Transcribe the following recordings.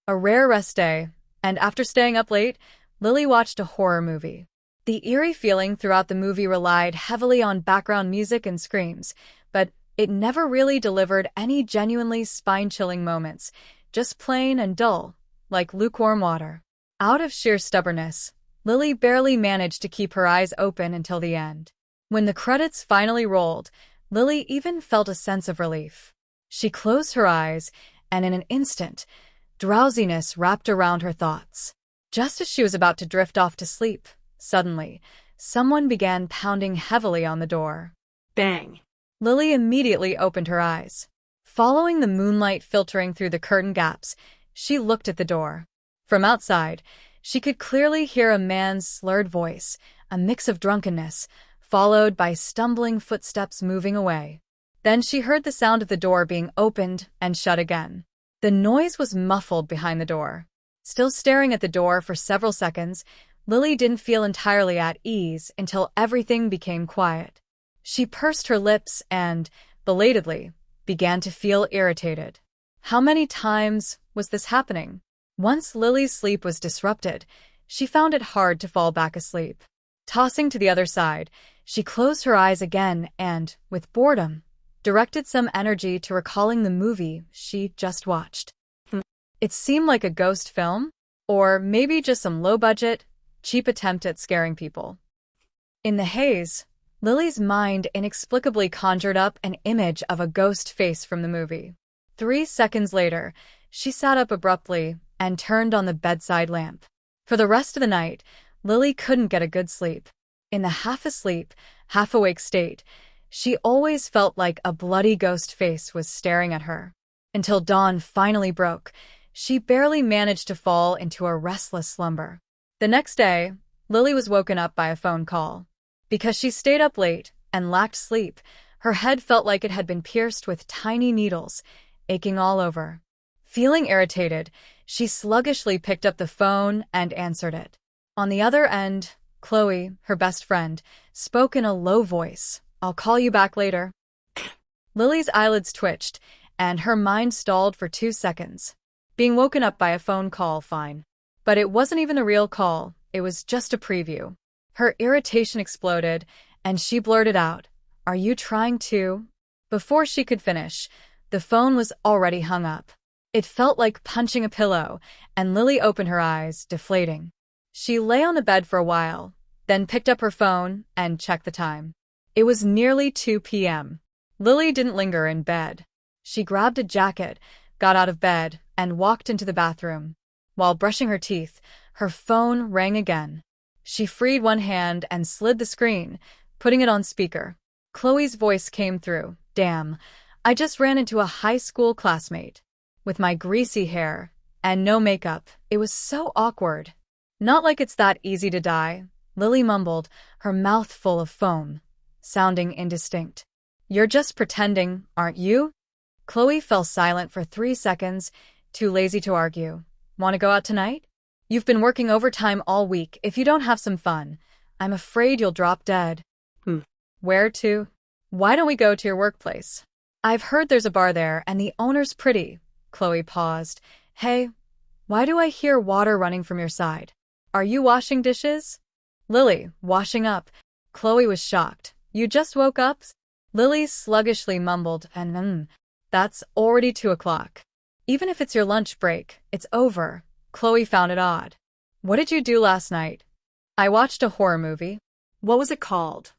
A rare rest day, and after staying up late, Lily watched a horror movie. The eerie feeling throughout the movie relied heavily on background music and screams, but it never really delivered any genuinely spine-chilling moments, just plain and dull, like lukewarm water. Out of sheer stubbornness, Lily barely managed to keep her eyes open until the end. When the credits finally rolled, Lily even felt a sense of relief. She closed her eyes, and in an instant, drowsiness wrapped around her thoughts. Just as she was about to drift off to sleep, suddenly, someone began pounding heavily on the door. Bang! Lily immediately opened her eyes. Following the moonlight filtering through the curtain gaps, she looked at the door. From outside, she could clearly hear a man's slurred voice, a mix of drunkenness, followed by stumbling footsteps moving away. Then she heard the sound of the door being opened and shut again. The noise was muffled behind the door. Still staring at the door for several seconds, Lily didn't feel entirely at ease until everything became quiet. She pursed her lips and, belatedly, began to feel irritated. How many times was this happening? Once Lily's sleep was disrupted, she found it hard to fall back asleep. Tossing to the other side, she closed her eyes again and, with boredom, directed some energy to recalling the movie she just watched. It seemed like a ghost film, or maybe just some low-budget, cheap attempt at scaring people. In the haze, Lily's mind inexplicably conjured up an image of a ghost face from the movie. 3 seconds later, she sat up abruptly and turned on the bedside lamp. For the rest of the night, Lily couldn't get a good sleep. In the half-asleep, half-awake state, she always felt like a bloody ghost face was staring at her. Until dawn finally broke, she barely managed to fall into a restless slumber. The next day, Lily was woken up by a phone call. Because she stayed up late and lacked sleep, her head felt like it had been pierced with tiny needles, aching all over. Feeling irritated, she sluggishly picked up the phone and answered it. On the other end, Chloe, her best friend, spoke in a low voice. "I'll call you back later." Lily's eyelids twitched, and her mind stalled for 2 seconds. Being woken up by a phone call, fine. But it wasn't even a real call, it was just a preview. Her irritation exploded, and she blurted out, "Are you trying to?" Before she could finish, the phone was already hung up. It felt like punching a pillow, and Lily opened her eyes, deflating. She lay on the bed for a while, then picked up her phone and checked the time. It was nearly 2 p.m. Lily didn't linger in bed. She grabbed a jacket, got out of bed, and walked into the bathroom. While brushing her teeth, her phone rang again. She freed one hand and slid the screen, putting it on speaker. Chloe's voice came through. "Damn, I just ran into a high school classmate. With my greasy hair and no makeup, it was so awkward." "Not like it's that easy to die," Lily mumbled, her mouth full of foam, sounding indistinct. "You're just pretending, aren't you?" Chloe fell silent for 3 seconds, too lazy to argue. "Want to go out tonight? You've been working overtime all week. If you don't have some fun, I'm afraid you'll drop dead." "Where to?" "Why don't we go to your workplace? I've heard there's a bar there and the owner's pretty." Chloe paused. "Hey, why do I hear water running from your side? Are you washing dishes?" "Lily, washing up." Chloe was shocked. "You just woke up?" Lily sluggishly mumbled, and that's already 2 o'clock. "Even if it's your lunch break, it's over." Chloe found it odd. "What did you do last night?" "I watched a horror movie." What was it called?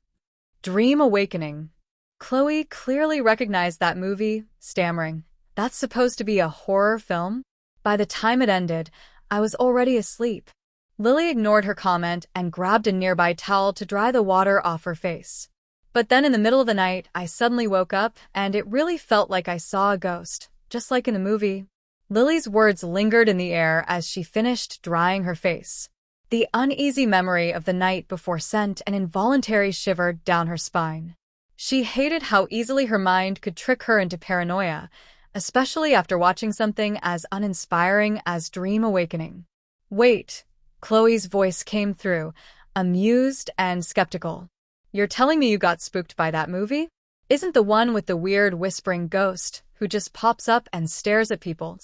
"Dream Awakening." Chloe clearly recognized that movie, stammering, "That's supposed to be a horror film?" By the time it ended, I was already asleep. Lily ignored her comment and grabbed a nearby towel to dry the water off her face. "But then in the middle of the night, I suddenly woke up, and it really felt like I saw a ghost, just like in the movie." Lily's words lingered in the air as she finished drying her face. The uneasy memory of the night before sent an involuntary shiver down her spine. She hated how easily her mind could trick her into paranoia, especially after watching something as uninspiring as Dream Awakening. "Wait," Chloe's voice came through, amused and skeptical. "You're telling me you got spooked by that movie? Isn't the one with the weird whispering ghost who just pops up and stares at people?"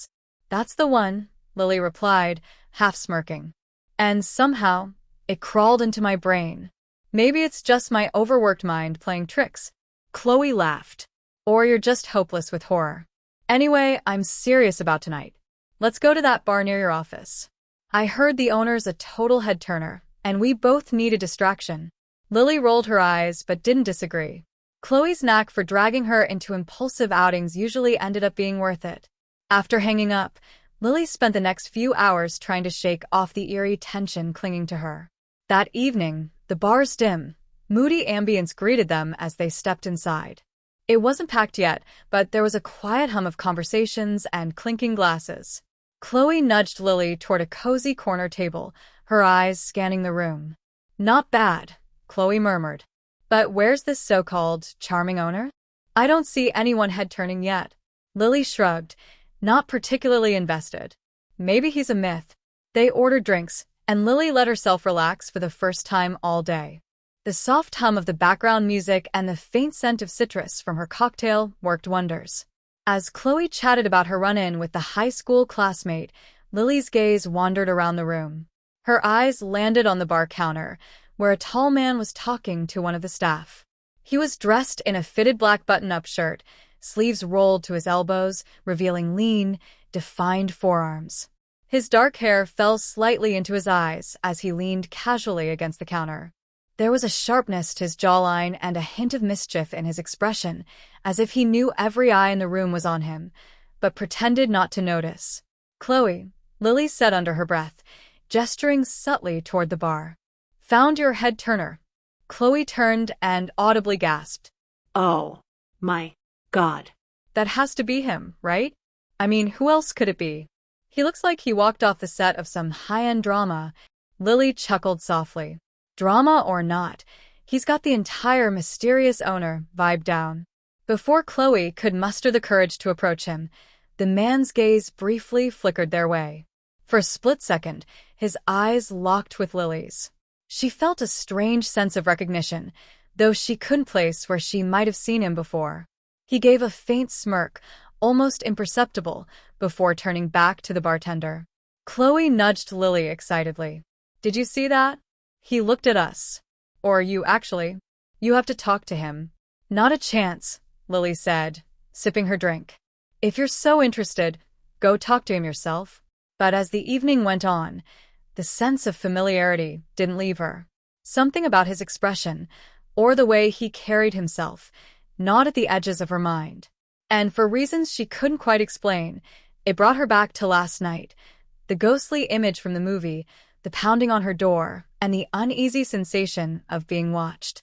"That's the one," Lily replied, half smirking. And somehow, it crawled into my brain. Maybe it's just my overworked mind playing tricks. Chloe laughed. Or you're just hopeless with horror. Anyway, I'm serious about tonight. Let's go to that bar near your office. I heard the owner's a total head-turner, and we both need a distraction. Lily rolled her eyes but didn't disagree. Chloe's knack for dragging her into impulsive outings usually ended up being worth it. After hanging up, Lily spent the next few hours trying to shake off the eerie tension clinging to her. That evening, the bar's dim, moody ambience greeted them as they stepped inside. It wasn't packed yet, but there was a quiet hum of conversations and clinking glasses. Chloe nudged Lily toward a cozy corner table, her eyes scanning the room. Not bad, Chloe murmured. But where's this so-called charming owner? I don't see anyone head-turning yet. Lily shrugged, not particularly invested. Maybe he's a myth. They ordered drinks, and Lily let herself relax for the first time all day. The soft hum of the background music and the faint scent of citrus from her cocktail worked wonders. As Chloe chatted about her run-in with the high school classmate, Lily's gaze wandered around the room. Her eyes landed on the bar counter, where a tall man was talking to one of the staff. He was dressed in a fitted black button-up shirt, sleeves rolled to his elbows, revealing lean, defined forearms. His dark hair fell slightly into his eyes as he leaned casually against the counter. There was a sharpness to his jawline and a hint of mischief in his expression, as if he knew every eye in the room was on him, but pretended not to notice. Chloe, Lily said under her breath, gesturing subtly toward the bar. Found your head-turner. Chloe turned and audibly gasped. Oh, my God. That has to be him, right? I mean, who else could it be? He looks like he walked off the set of some high-end drama. Lily chuckled softly. Drama or not, he's got the entire mysterious owner vibe down. Before Chloe could muster the courage to approach him, the man's gaze briefly flickered their way. For a split second, his eyes locked with Lily's. She felt a strange sense of recognition, though she couldn't place where she might have seen him before. He gave a faint smirk, almost imperceptible, before turning back to the bartender. Chloe nudged Lily excitedly. Did you see that? He looked at us. Or you actually. You have to talk to him. Not a chance, Lily said, sipping her drink. If you're so interested, go talk to him yourself. But as the evening went on, the sense of familiarity didn't leave her. Something about his expression, or the way he carried himself, gnawed at the edges of her mind. And for reasons she couldn't quite explain, it brought her back to last night. The ghostly image from the movie, the pounding on her door, and the uneasy sensation of being watched.